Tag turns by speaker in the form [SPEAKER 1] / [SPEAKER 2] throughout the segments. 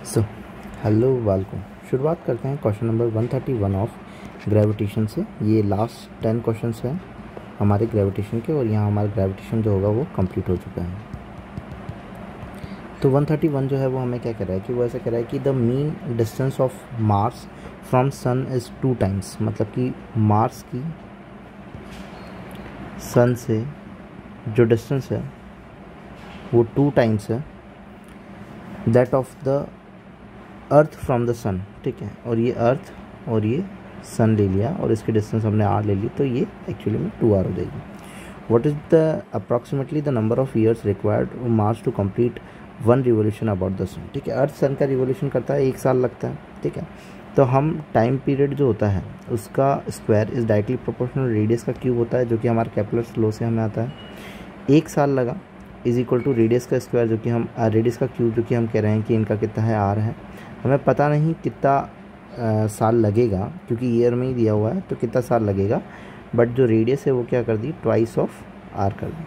[SPEAKER 1] So hello welcome. शुरुआत करते हैं क्वेश्चन नंबर 131 ऑफ ग्रेविटेशन से। ये लास्ट 10 क्वेश्चंस हैं हमारे ग्रेविटेशन के, और यहाँ हमारा ग्रेविटेशन जो होगा वो कंप्लीट हो चुका है। तो 131 जो है वो हमें क्या कह रहा है कि वो ऐसा कह रहा है कि the mean distance of Mars from sun is 2 times, मतलब कि मार्स की सन से जो डिस्टेंस है वो 2 टाइम्स है that of the earth from the sun. ठीक है, और ये अर्थ और ये सन ले लिया और इसकी डिस्टेंस हमने आर ले ली, तो ये एक्चुअली में 2r हो जाएगी। What is the approximately the number of years required Mars to complete 1 revolution about the sun. ठीक है, अर्थ सन का रिवोल्यूशन करता है 1 साल लगता है। ठीक है, तो हम टाइम पीरियड जो होता है उसका square is directly proportional radius का क्यूब होता है, जो कि हमारे केपलर्स लॉ से हमें आता है। 1 साल लगा इज इक्वल टू रेडियस का स्क्वायर, जो कि हम रेडियस का क्यूब जो कि हम कह रहे हैं कि इनका कितना है, आर है। हमें पता नहीं कितना साल लगेगा, क्योंकि ईयर में ही दिया हुआ है, तो कितना साल लगेगा, बट जो रेडियस है वो क्या कर दी, ट्वाइस ऑफ आर कर दी।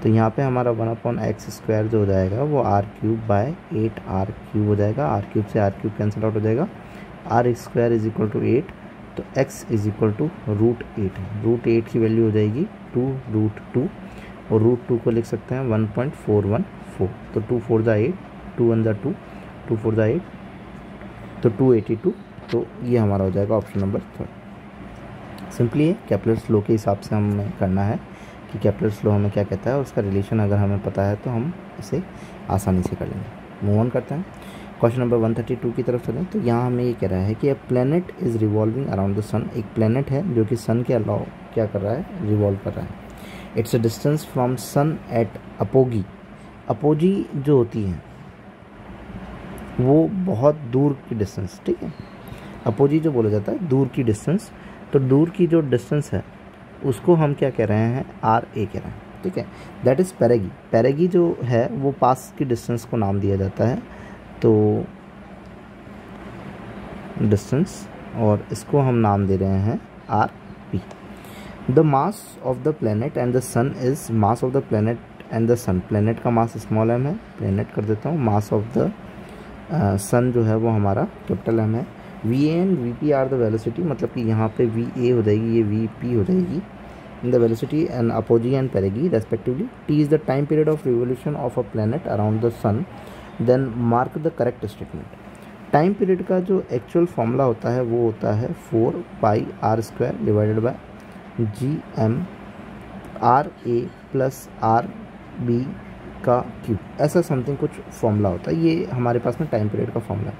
[SPEAKER 1] तो यहाँ पे हमारा 1/x² जो हो जाएगा वो r³/8r³ हो जाएगा। r³ से r³ कैंसिल आउट हो जाएगा, r² इज इक्वल टू 8, तो x इज इक्वल टू √8 है। √8 की वैल्यू हो जाएगी 2√2, और √2 को लिख सकते हैं 1.414। तो 2 4 ज़ा 8, 2 1 ज़ा 2, 2 4 ज़ा 8, तो 282। तो ये हमारा हो जाएगा ऑप्शन नंबर 3। सिंपली ये केपलर्स लॉ के हिसाब से हमें करना है कि केपलर्स लॉ हमें क्या कहता है, उसका रिलेशन अगर हमें पता है तो हम इसे आसानी से कर लेंगे। मूव ऑन करते हैं, क्वेश्चन नंबर 132 की तरफ चलें। तो यहाँ हमें ये कह रहा है कि a planet is revolving around the sun. एक प्लैनेट है जो कि सन के अलावा क्या कर रहा है, रिवॉल्व कर रहा है। It's a distance from sun at apogee. Apogee जो होती है वो बहुत दूर की डिस्टेंस। ठीक है, अपोजी जो बोला जाता है दूर की डिस्टेंस, तो दूर की जो डिस्टेंस है उसको हम क्या कह रहे हैं, RA कह रहे हैं। ठीक है, दैट इज़ पेरेगी। पेरेगी जो है वो पास की डिस्टेंस को नाम दिया जाता है, तो डिस्टेंस, और इसको हम नाम दे रहे हैं RP। The mass of the planet and the sun is mass of the planet and the sun. Planet का मास स्मॉल m है, प्लैनेट कर देता हूँ। मास ऑफ द सन जो है वो हमारा कैपिटल M है। VA and VP are the velocity, मतलब कि यहाँ पे VA हो जाएगी, ये VP हो जाएगी, in the velocity and apogee and perigee respectively. T is the time period of revolution of a planet around the sun, then mark the correct statement. Time period का जो एक्चुअल फॉर्मूला होता है वो होता है 4πr² divided by GM RA plus RB का cube, ऐसा something कुछ फॉर्मूला होता है। ये हमारे पास में टाइम पीरियड का फॉर्मूला है।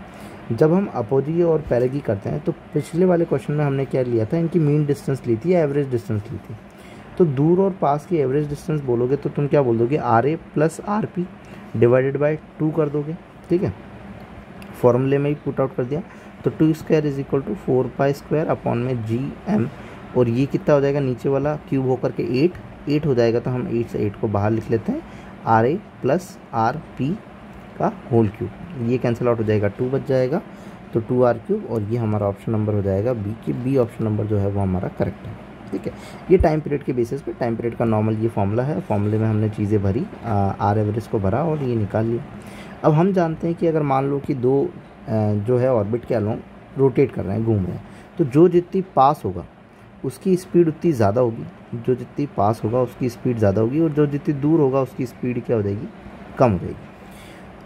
[SPEAKER 1] जब हम अपोजी और पेरेगी करते हैं तो पिछले वाले क्वेश्चन में हमने क्या लिया था, इनकी मीन डिस्टेंस ली थी या एवरेज डिस्टेंस ली थी। तो दूर और पास की एवरेज डिस्टेंस बोलोगे तो तुम क्या बोल दोगे, RA plus RP divided by 2 कर दोगे। ठीक है, फॉर्मूले में ही पुट आउट कर दिया, तो 2² इज इक्वल टू 4π² अपॉन में GM, और ये कितना हो जाएगा, नीचे वाला क्यूब होकर के 8 हो जाएगा, तो हम 8 से 8 को बाहर लिख लेते हैं, RA प्लस RP का होल क्यूब, ये कैंसिल आउट हो जाएगा, 2 बच जाएगा, तो 2r³, और ये हमारा ऑप्शन नंबर हो जाएगा B की। B ऑप्शन नंबर जो है वो हमारा करेक्ट है। ठीक है, ये टाइम पीरियड के बेसिस पे, टाइम पीरियड का नॉर्मल ये फॉर्मूला है, फॉर्मूले में हमने चीज़ें भरी, आर एवरेज को भरा और ये निकाल लिया। अब हम जानते हैं कि अगर मान लो कि दो जो है ऑर्बिट के अलोंग रोटेट कर रहे हैं, घूम रहे हैं, तो जो जितनी पास होगा उसकी स्पीड उतनी ज़्यादा होगी, जो जितनी पास होगा उसकी स्पीड ज़्यादा होगी, और जो जितनी दूर होगा उसकी स्पीड क्या हो जाएगी, कम हो जाएगी।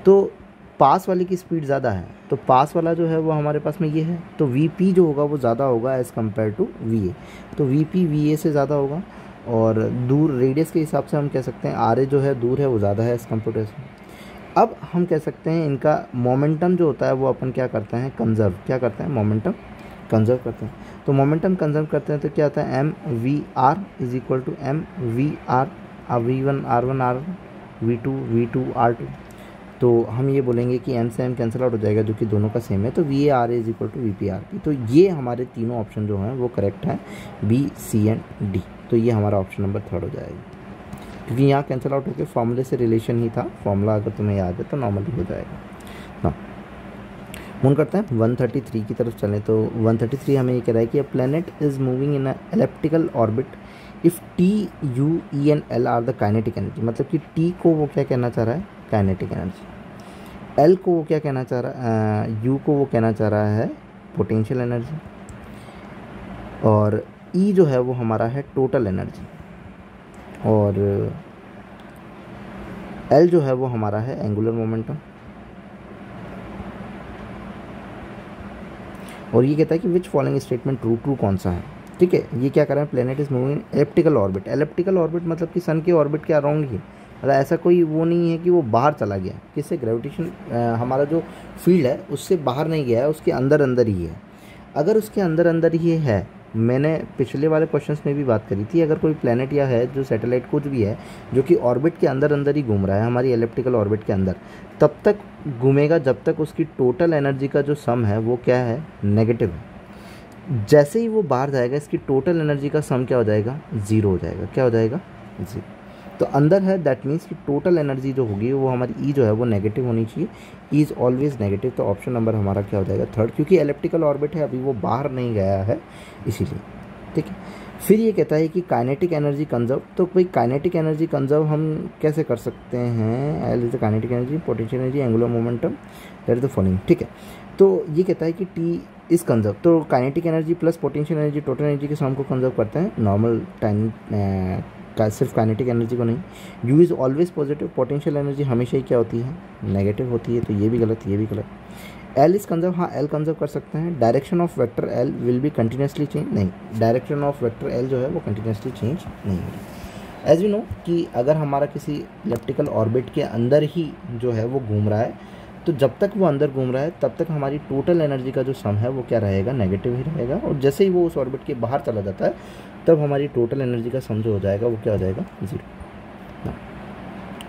[SPEAKER 1] तो पास वाले की स्पीड ज़्यादा है, तो पास वाला जो है वो हमारे पास में ये है, तो VP जो होगा वो ज़्यादा होगा एज़ कम्पेयर टू VA, तो VP VA से ज़्यादा होगा। और दूर रेडियस के हिसाब से हम कह सकते हैं RA जो है दूर है वो ज़्यादा है एज़ कम्पेयर टू। अब हम कह सकते हैं इनका मोमेंटम जो होता है वो अपन क्या करते हैं, कंजर्व, क्या करते हैं, मोमेंटम कंजर्व करते हैं। तो मोमेंटम कंजर्व करते हैं तो क्या आता है, MVR is equal to MVR V1 R1 R V2 V2 R2। तो हम ये बोलेंगे कि M से M कैंसिल आउट हो जाएगा, जो कि दोनों का सेम है, तो VA RA is equal to VP RP। तो ये हमारे तीनों ऑप्शन जो हैं वो करेक्ट हैं, B C एंड D। तो ये हमारा ऑप्शन नंबर 3 हो जाएगा, क्योंकि यहाँ कैंसिल आउट होकर फॉर्मूले से रिलेशन ही था। फॉर्मूला अगर तुम्हें याद है तो नॉर्मली हो जाएगा ना। मूव करते हैं 133 की तरफ चलें। तो 133 हमें ये कह रहा है कि a planet is moving in a elliptical orbit if T U E and L are the kinetic energy, मतलब कि T को वो क्या कहना चाह रहा है, काइनेटिक एनर्जी। एल को वो क्या कहना चाह रहा है, यू को वो कहना चाह रहा है पोटेंशियल एनर्जी, और ई जो है वो हमारा है टोटल एनर्जी, और एल जो है वो हमारा है एंगुलर मोमेंटम। और ये कहता है कि which following statement true, true कौन सा है, ठीक है। ये क्या कर रहे हैं, planet is moving elliptical orbit. Elliptical orbit मतलब कि सन के ऑर्बिट के अराउंड ही, मतलब ऐसा कोई वो नहीं है कि वो बाहर चला गया, किससे, ग्रेविटेशन हमारा जो फील्ड है उससे बाहर नहीं गया है, उसके अंदर अंदर ही है। अगर उसके अंदर अंदर ही है, मैंने पिछले वाले क्वेश्चंस में भी बात करी थी, अगर कोई प्लेनेट या है जो सैटेलाइट कुछ भी है जो कि ऑर्बिट के अंदर अंदर ही घूम रहा है, हमारी एलिप्टिकल ऑर्बिट के अंदर, तब तक घूमेगा जब तक उसकी टोटल एनर्जी का जो सम है वो क्या है, नेगेटिव है। जैसे ही वो बाहर जाएगा इसकी टोटल एनर्जी का सम क्या हो जाएगा, ज़ीरो हो जाएगा। क्या हो जाएगा, ज़ीरो। तो अंदर है, दैट मीन्स कि टोटल एनर्जी जो होगी वो हमारी ई जो है वो नेगेटिव होनी चाहिए, इज़ ऑलवेज नेगेटिव। तो ऑप्शन नंबर हमारा क्या हो जाएगा, थर्ड, क्योंकि एलिप्टिकल ऑर्बिट है, अभी वो बाहर नहीं गया है इसीलिए, ठीक है। फिर ये कहता है कि काइनेटिक एनर्जी कंजर्व। तो भाई काइनेटिक एनर्जी कंजर्व हम कैसे कर सकते हैं, L is the kinetic energy, potential energy, angular momentum, that is the following, ठीक है। तो ये कहता है कि टी इज कंजर्व, तो kinetic energy plus potential energy total energy के सम को कंजर्व करते हैं, नॉर्मल टाइम का सिर्फ काइनेटिक एनर्जी को नहीं। You is always positive, potential energy हमेशा ही क्या होती है, नेगेटिव होती है, तो ये भी गलत, ये भी गलत। एल इज कंजर्व, हाँ एल कंजर्व कर सकते हैं। Direction of vector L will be continuously change, नहीं, डायरेक्शन ऑफ वेक्टर एल जो है वो कंटिन्यूसली चेंज नहीं होगी। एज यू नो कि अगर हमारा किसी इलेप्टिकल ऑर्बिट के अंदर ही जो है वो घूम रहा है, तो जब तक वो अंदर घूम रहा है तब तक हमारी टोटल एनर्जी का जो सम है वो क्या रहेगा, नेगेटिव ही रहेगा, और जैसे ही वो उस ऑर्बिट के बाहर चला जाता है तब हमारी टोटल एनर्जी का सम जो हो जाएगा वो क्या हो जाएगा, ज़ीरो।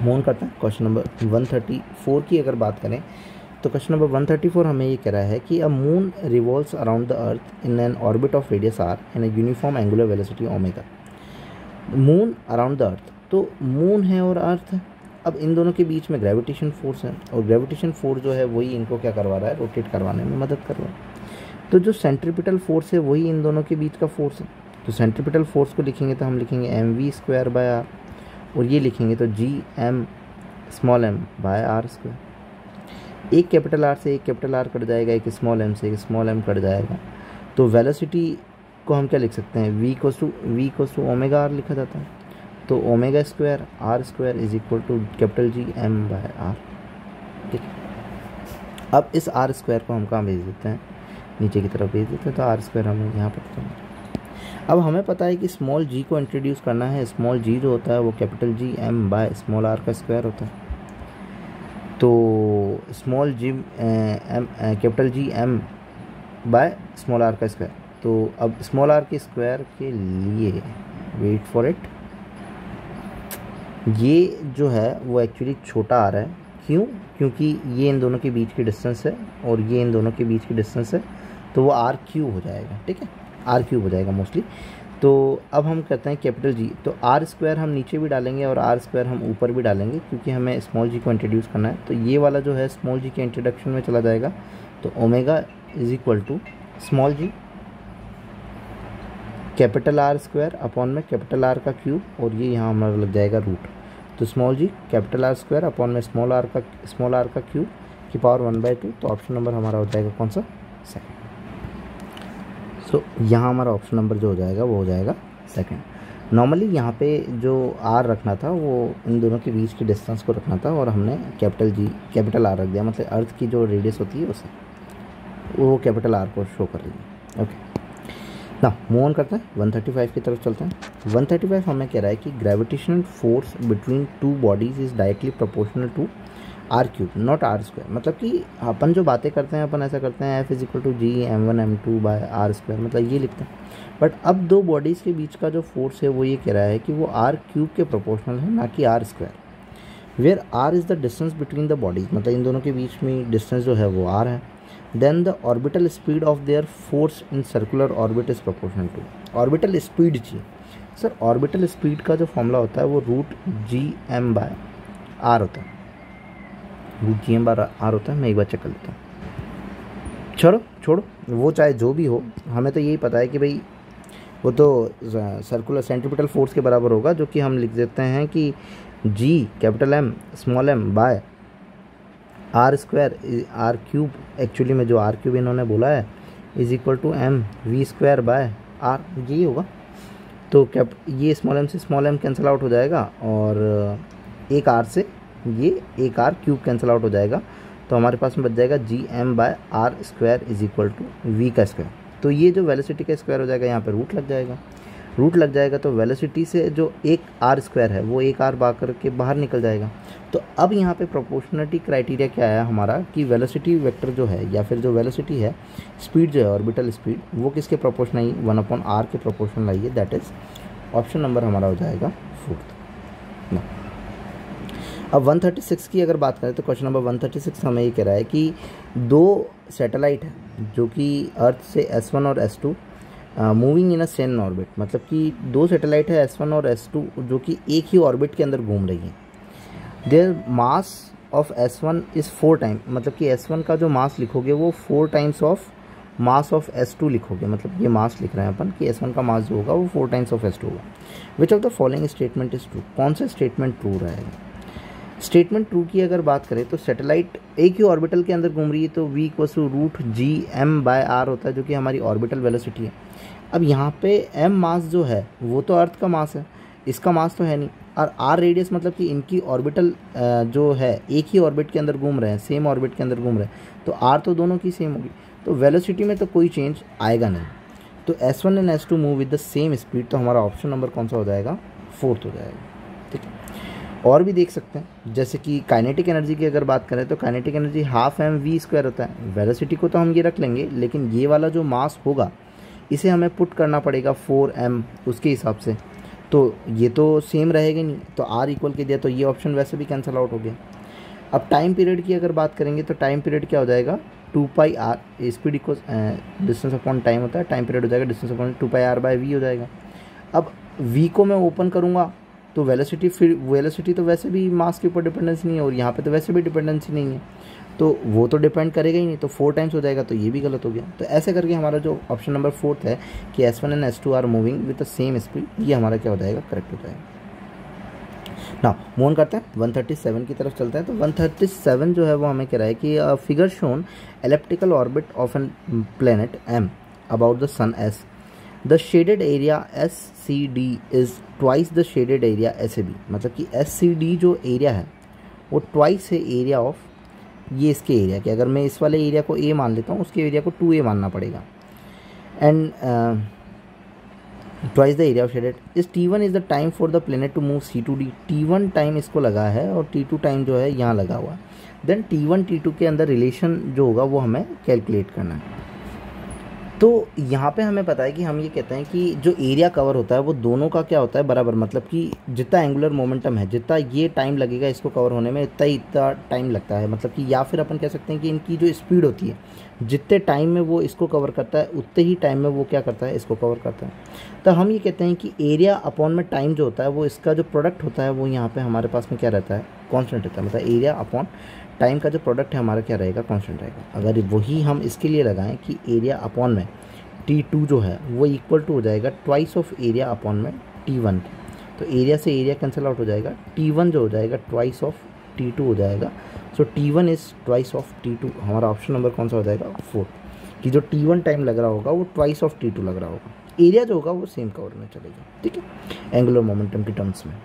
[SPEAKER 1] मूव ऑन करते हैं क्वेश्चन नंबर 134 की अगर बात करें तो क्वेश्चन नंबर 134 हमें ये कह रहा है कि a moon revolves around the earth in an orbit of radius R in a uniform angular velocity omega. Moon around the earth, तो मून है और अर्थ है, अब इन दोनों के बीच में ग्रेविटेशन फोर्स है, और ग्रेविटेशन फोर्स जो है वही इनको क्या करवा रहा है, रोटेट करवाने में मदद कर रहा है। तो जो सेंट्रीपिटल फोर्स है वही इन दोनों के बीच का फोर्स है। तो सेंट्रीपिटल फोर्स को लिखेंगे तो हम लिखेंगे mv²/r, और ये लिखेंगे तो gm स्मॉल m/r²। एक कैपिटल आर से एक कैपिटल आर कट जाएगा, एक स्मॉल एम से एक स्मॉल एम कट जाएगा। तो वेलोसिटी को हम क्या लिख सकते हैं, v = ओमेगा आर लिखा जाता है। तो omega r² is equal to capital G m/r, ठीक है। अब इस r² को हम कहाँ भेज देते हैं, नीचे की तरफ भेज देते हैं, तो r² हमें यहाँ पर चला। अब हमें पता है कि स्मॉल g को इंट्रोड्यूस करना है, स्मॉल g जो होता है वो कैपिटल G m/स्मॉल r का स्क्वायर होता है। तो small g capital G m/स्मॉल r का स्क्वायर, तो अब स्मॉल r के स्क्वायर के लिए वेट फॉर इट, ये जो है वो एक्चुअली छोटा आ रहा है, क्यों, क्योंकि ये इन दोनों के बीच की डिस्टेंस है और ये इन दोनों के बीच की डिस्टेंस है, तो वो r³ हो जाएगा, ठीक है, r³ हो जाएगा मोस्टली। तो अब हम कहते हैं कैपिटल G, तो r² हम नीचे भी डालेंगे और r² हम ऊपर भी डालेंगे, क्योंकि हमें स्मॉल g को इंट्रोड्यूस करना है। तो ये वाला जो है स्मॉल g के इंट्रोडक्शन में चला जाएगा, तो omega is equal to small g capital R² upon में कैपिटल R का क्यूब, और ये यहाँ हमारा लग जाएगा रूट। तो small g capital R² upon में स्मॉल r का क्यूब की पावर 1/2। तो ऑप्शन नंबर हमारा हो जाएगा कौन सा, सेकंड। सो यहाँ हमारा ऑप्शन नंबर जो हो जाएगा वो हो जाएगा सेकंड। नॉर्मली यहाँ पे जो r रखना था वो इन दोनों के बीच की डिस्टेंस को रखना था, और हमने कैपिटल R रख दिया, मतलब अर्थ की जो रेडियस होती है उसे, वो कैपिटल R को शो कर रही है। ओके, ना मूव ऑन करते हैं 135 की तरफ चलते हैं। 135 हमें कह रहा है कि gravitational force between two bodies is directly proportional to r³ not r²। मतलब कि अपन जो बातें करते हैं अपन ऐसा करते हैं F = G m1 m2/r², मतलब ये लिखते हैं। बट अब दो बॉडीज़ के बीच का जो फोर्स है वो ये कह रहा है कि वो r³ के प्रोपोर्शनल है, ना कि r²। Where r is the distance between the bodies, मतलब इन दोनों के बीच में डिस्टेंस जो है वो r है। Then the orbital speed of their force in circular orbit is proportional to orbital speed जी। सर ऑर्बिटल स्पीड का जो फॉर्मूला होता है वो √gm/r होता है, √gm/r होता है। मैं एक बार चेक कर लेता हूँ। छोड़ो वो चाहे जो भी हो, हमें तो यही पता है कि भाई वो तो सर्कुलर सेंट्रीपिटल फोर्स के बराबर होगा, जो कि हम लिख देते हैं कि g capital M small m by R square R cube, actually में जो आर क्यूब इन्होंने बोला है is equal to M V square by R, यही होगा। तो क्या ये स्मॉल एम से स्मॉल एम कैंसिल आउट हो जाएगा और एक आर से ये एक आर क्यूब कैंसिल आउट हो जाएगा, तो हमारे पास में बच जाएगा G M by R square is equal to V का स्क्वायर। तो ये जो वेलोसिटी का स्क्वायर हो जाएगा यहाँ पे रूट लग जाएगा, रूट लग जाएगा तो वेलोसिटी से जो एक आर स्क्वायर है वो एक आर बाहर करके बाहर निकल जाएगा। तो अब यहाँ पे प्रोपोर्शनलिटी क्राइटेरिया क्या आया हमारा कि वेलोसिटी वेक्टर जो है या फिर जो वेलोसिटी है, स्पीड जो है ऑर्बिटल स्पीड, वो किसके प्रोपोर्शन आई, 1/r के प्रोपोर्शनल आई है। दैट इज ऑप्शन नंबर हमारा हो जाएगा 4th। अब 136 की अगर बात करें तो क्वेश्चन नंबर 136 हमें ये कह रहा है कि दो सैटेलाइट है जो कि अर्थ से S1 और S2 moving in a same orbit, मतलब कि दो सैटेलाइट है S1 और S2 जो कि एक ही ऑर्बिट के अंदर घूम रही हैं। Their mass of S1 is 4 time, मतलब कि S1 का जो मास लिखोगे वो 4 times of mass of S2 लिखोगे, मतलब ये मास लिख रहे हैं अपन कि S1 का मास जो होगा वो 4 टाइम्स ऑफ S2 होगा। Which of the following statement is true, कौन सा स्टेटमेंट ट्रू रहेगा। स्टेटमेंट ट्रू की अगर बात करें तो सैटेलाइट एक ही ऑर्बिटल के अंदर घूम रही है तो v equals to root G M by R होता है, जो कि हमारी ऑर्बिटल वेलोसिटी है। अब यहाँ पे m मास जो है वो तो अर्थ का मास है, इसका मास तो है नहीं, और r रेडियस मतलब कि इनकी ऑर्बिटल जो है एक ही ऑर्बिट के अंदर घूम रहे हैं, सेम ऑर्बिट के अंदर घूम रहे हैं, तो r तो दोनों की सेम होगी, तो वेलोसिटी में तो कोई चेंज आएगा नहीं। तो S1 and S2 move with the same speed, तो हमारा ऑप्शन नंबर कौन सा हो जाएगा, 4th हो जाएगा। ठीक है, और भी देख सकते हैं जैसे कि काइनेटिक एनर्जी की अगर बात करें तो kinetic energy half M V square होता है। वेलोसिटी को तो हम ये रख लेंगे, लेकिन ये वाला जो मास होगा इसे हमें पुट करना पड़ेगा 4m उसके हिसाब से, तो ये तो सेम रहेगा नहीं, तो r इक्वल के दिया तो ये ऑप्शन वैसे भी कैंसिल आउट हो गया। अब टाइम पीरियड की अगर बात करेंगे तो टाइम पीरियड क्या हो जाएगा, 2πr, speed equal distance upon time होता है, टाइम पीरियड हो जाएगा distance upon 2πr bye v हो जाएगा। अब v को मैं ओपन करूँगा तो वेलोसिटी, फिर वेलोसिटी तो वैसे भी मास के ऊपर डिपेंडेंस नहीं है और यहाँ पे तो वैसे भी डिपेंडेंसी नहीं है, तो वो तो डिपेंड करेगा ही नहीं, तो 4 टाइम्स हो जाएगा, तो ये भी गलत हो गया। तो ऐसे करके हमारा जो ऑप्शन नंबर 4th है कि S1 and S2 are moving with the same speed, ये हमारा क्या हो जाएगा, करेक्ट हो जाएगा। नाउ मूव ऑन करते हैं 137 की तरफ चलते हैं। तो 137 जो है वो हमें कह रहा है कि figure shown elliptical orbit of an planet M about the sun S, the shaded area SCD is twice the shaded area SAB, मतलब कि SCD जो एरिया है वो ट्वाइस है एरिया ऑफ ये इसके एरिया के। अगर मैं इस वाले एरिया को A मान लेता हूँ, उसके एरिया को 2A मानना पड़ेगा। And twice the area of shaded इस T1 is the time for the planet to move C to D, T1 time इसको लगा है और T2 टाइम जो है यहाँ लगा हुआ है। देन T1 T2 के अंदर रिलेशन जो होगा वो हमें कैलकुलेट करना है। तो यहाँ पे हमें पता है कि हम ये कहते हैं कि जो एरिया कवर होता है वो दोनों का क्या होता है, बराबर, मतलब कि जितना एंगुलर मोमेंटम है, जितना ये टाइम लगेगा इसको कवर होने में, इतना टाइम लगता है, मतलब कि या फिर अपन कह सकते हैं कि इनकी जो स्पीड होती है, जितने टाइम में वो इसको कवर करता है उतने ही टाइम में वो क्या करता है, इसको कवर करता है। तो हम ये कहते हैं कि एरिया अपॉन में टाइम जो होता है वो इसका जो प्रोडक्ट होता है वो यहाँ पर हमारे पास में क्या रहता है, कॉन्स्टेंट रहता है, मतलब एरिया अपॉन टाइम का जो प्रोडक्ट है हमारा क्या रहेगा, कॉन्स्टेंट रहेगा। अगर वही हम इसके लिए लगाएं कि एरिया अपॉन में T2 जो है वो इक्वल टू हो जाएगा ट्वाइस ऑफ एरिया अपॉन में T1, तो एरिया से एरिया कैंसिल आउट हो जाएगा, T1 जो हो जाएगा ट्वाइस ऑफ T2 हो जाएगा। सो T1 is twice of T2, हमारा ऑप्शन नंबर कौन सा हो जाएगा, 4, कि जो T1 टाइम लग रहा होगा वो ट्वाइस ऑफ T2 लग रहा होगा, एरिया जो होगा वो सेम कवर में चलेगा। ठीक है, एंगुलर मोमेंटम की टर्म्स में।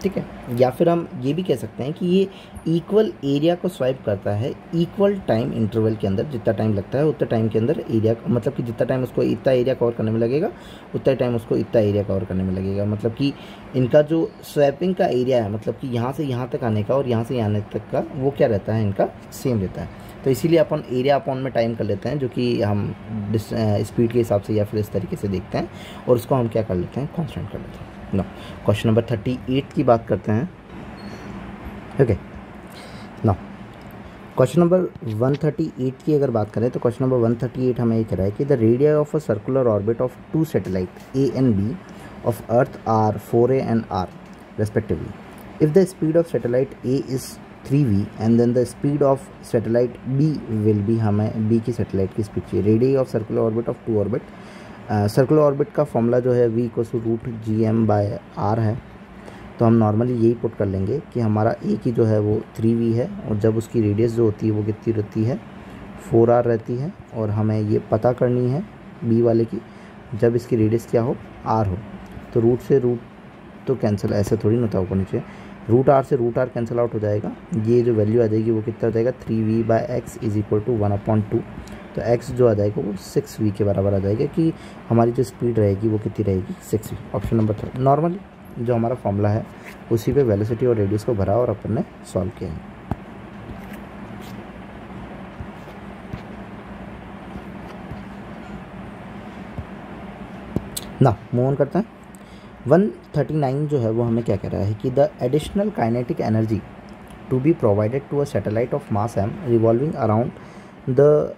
[SPEAKER 1] ठीक है, या फिर हम ये भी कह सकते हैं कि ये इक्वल एरिया को स्वाइप करता है इक्वल टाइम इंटरवल के अंदर, जितना टाइम लगता है उतना टाइम के अंदर एरिया, मतलब कि जितना टाइम उसको इतना एरिया कवर करने में लगेगा उतना टाइम उसको इतना एरिया कवर करने में लगेगा। मतलब कि इनका जो स्वैपिंग का एरिया है, मतलब कि यहाँ से यहाँ तक आने का और यहाँ से आने तक का, वो क्या रहता है, इनका सेम रहता है। तो इसीलिए अपन एरिया अपॉन में टाइम कर लेते हैं, जो कि हम स्पीड के हिसाब से या फिर इस तरीके से देखते हैं, और उसको हम क्या कर लेते हैं, कॉन्स्टेंट कर लेते हैं। नो, क्वेश्चन नंबर 38 की बात करते हैं। ओके, नो, क्वेश्चन नंबर 138 की अगर बात करें तो क्वेश्चन नंबर 138 हमें ये कह रहा है कि the radius of a circular orbit of 2 satellite A and B of earth are 4A and R respectively. If the speed of satellite A is 3v and then the speed of satellite B will be, हमें B की satellite की speed चाहिए। Radius of circular orbit of 2 orbit, circular orbit का formula जो है v equal to root G M by R है। तो हम नॉर्मली यही पुट कर लेंगे कि हमारा ए की जो है वो 3v है, और जब उसकी रेडियस जो होती है वो कितनी रहती है 4r रहती है, और हमें ये पता करनी है बी वाले की जब इसकी रेडियस क्या हो r हो। तो रूट से रूट तो कैंसिल, ऐसे थोड़ी ना होता ऊपर नीचे, रूट r से रूट r कैंसिल आउट हो जाएगा। ये जो वैल्यू आ जाएगी वो कितना हो जाएगा 3v/x इज इक्वल टू 1/2। तो x जो आ जाएगा वो 6v के बराबर आ जाएगा कि हमारी जो स्पीड रहेगी वो कितनी रहेगी 6v। ऑप्शन नंबर 3 नॉर्मली जो हमारा फॉर्मूला है उसी पे वेलोसिटी और रेडियस को भरा और अपन ने सॉल्व किया है। ना मूव ऑन करते हैं। 139 जो है वो हमें क्या कह रहा है कि the additional kinetic energy to be provided to a satellite of mass m revolving around the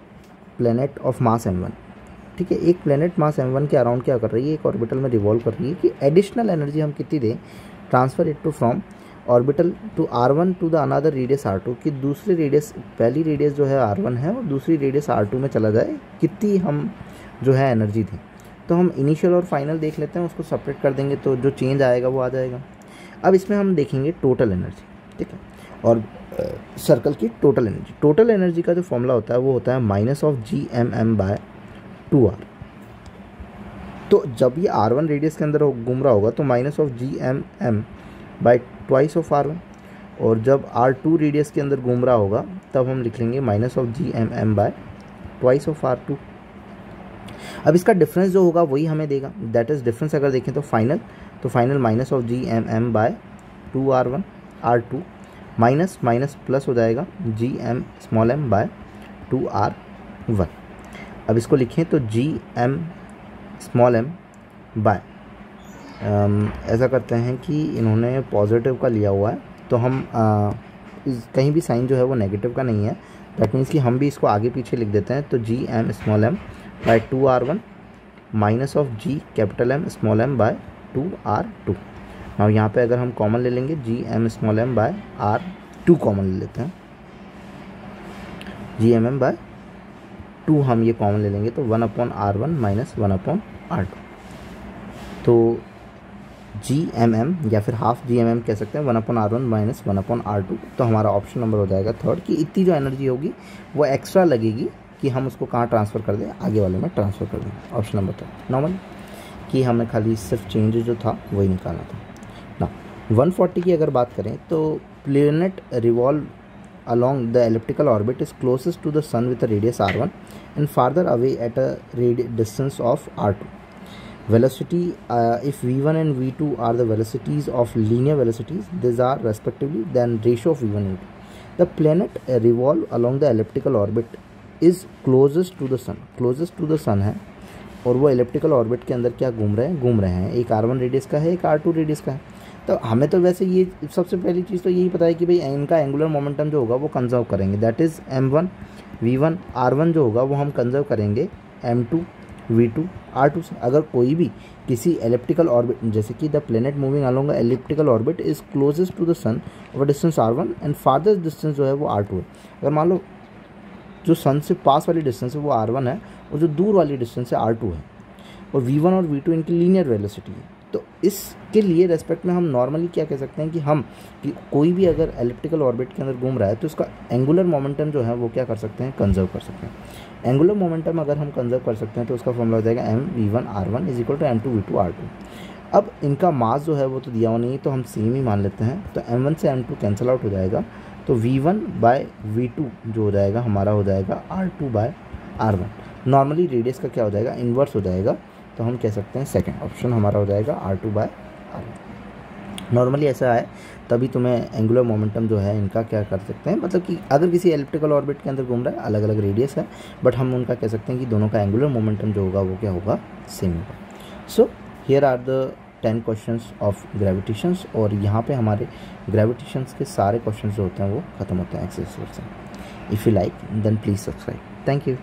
[SPEAKER 1] planet of mass m1। ठीक है, एक प्लेनेट मास m1 के अराउंड क्या कर रही है, एक ऑर्बिटल में रिवॉल्व कर रही है कि एडिशनल एनर्जी हम कितनी दें, transfer it to from orbital to r1 to the another radius r2, कि दूसरी रेडियस, पहली रेडियस जो है r1 है और दूसरी रेडियस r2 में चला जाए, कितनी हम जो है एनर्जी दें। तो हम इनिशियल और फाइनल देख लेते हैं, उसको सेपरेट कर देंगे तो जो चेंज आएगा वो आ जाएगा। अब इसमें हम देखेंगे टोटल एनर्जी, ठीक है, और सर्कल की टोटल एनर्जी। टोटल एनर्जी का जो फॉर्मूला होता है वो होता है -GMM/2r। तो जब ये r1 रेडियस के अंदर घूम रहा होगा तो -GMM/2r1, और जब r2 रेडियस के अंदर घूम रहा होगा तब हम लिख लेंगे -GMM/2r2। अब इसका डिफरेंस जो होगा वही हमें देगा, दैट इज़ डिफरेंस अगर देखें तो final -GMM/2r1 r2 minus minus plus हो जाएगा GM/2r1। अब इसको लिखें तो GM/m ऐसा करते हैं कि इन्होंने पॉजिटिव का लिया हुआ है, तो हम कहीं भी साइन जो है वो नेगेटिव का नहीं है, दैट मीन्स कि हम भी इसको आगे पीछे लिख देते हैं। तो GM/2r1 माइनस ऑफ GM/m/2r2। और यहाँ पे अगर हम कॉमन ले लेंगे GM/m/r2 कॉमन ले लेते हैं, GMM/2 हम ये कॉमन ले लेंगे तो 1/r1 माइनस 1/r2। तो GMM या फिर हाफ GMM कह सकते हैं, 1/r1 माइनस 1/r2। तो हमारा ऑप्शन नंबर हो जाएगा थर्ड, कि इतनी जो एनर्जी होगी वो एक्स्ट्रा लगेगी कि हम उसको कहाँ ट्रांसफ़र कर दें, आगे वाले में ट्रांसफ़र कर दें। ऑप्शन नंबर थर्ड नॉर्मल, कि हमें खाली सिर्फ चेंज जो था वही निकालना था ना। 140 की अगर बात करें तो planet revolve along the elliptical orbit is closest to the sun with a radius r1 and farther away at a distance of r2. Velocity, if v1 and v2 are the velocities of linear velocities, these are respectively then ratio of v1 and v2. The planet revolve along the elliptical orbit is closest to the sun. Closest to the sun है, और वो elliptical orbit के अंदर क्या घूम रहे हैं, एक r1 रेडियस का है, एक r2 रेडियस का है। तो हमें तो वैसे ये सबसे पहली चीज़ तो यही पता है कि भाई इनका एंगुलर मोमेंटम जो होगा वो कंजर्व करेंगे, that is m1 v1 r1 जो होगा वो हम कंजर्व करेंगे m2 v2 r2 से। अगर कोई भी किसी एलिप्टिकल ऑर्बिट, जैसे कि the planet moving along elliptical orbit is closest to the sun of a distance r1 and farthest distance जो है वो r2 है। अगर मान लो जो सन से पास वाली डिस्टेंस है वो r1 है और जो दूर वाली डिस्टेंस है r2 है, और v1 और v2 इनकी लीनियर वेलोसिटी है। तो इसके लिए रेस्पेक्ट में हम नॉर्मली क्या कह सकते हैं कि कोई भी अगर एलिप्टिकल ऑर्बिट के अंदर घूम रहा है तो उसका एंगुलर मोमेंटम जो है वो क्या कर सकते हैं, कंजर्व कर सकते हैं। एंगुलर मोमेंटम अगर हम कंजर्व कर सकते हैं तो उसका फॉर्मूला हो जाएगा mv1r1 is equal to m2v2r2। अब इनका मास जो है वो तो दिया हुआ नहीं है तो हम सेम ही मान लेते हैं, तो m1 से m2 कैंसिल आउट हो जाएगा, तो v1/v2 जो हो जाएगा हमारा हो जाएगा r2/r1। नॉर्मली रेडियस का क्या हो जाएगा, इन्वर्स हो जाएगा, तो हम कह सकते हैं सेकंड ऑप्शन हमारा हो जाएगा r2/r1। नॉर्मली ऐसा है, तभी तुम्हें एंगुलर मोमेंटम जो है इनका क्या कर सकते हैं, मतलब कि अगर किसी एलिप्टिकल ऑर्बिट के अंदर घूम रहा है, अलग अलग रेडियस है, बट हम उनका कह सकते हैं कि दोनों का एंगुलर मोमेंटम जो होगा वो क्या होगा, सेम होगा। So here are the 10 questions of gravitations, और यहाँ पे हमारे ग्रेविटेशंस के सारे क्वेश्चंस जो होते हैं वो खत्म होते हैं एक्सरसाइज से। If you like then please subscribe. Thank you.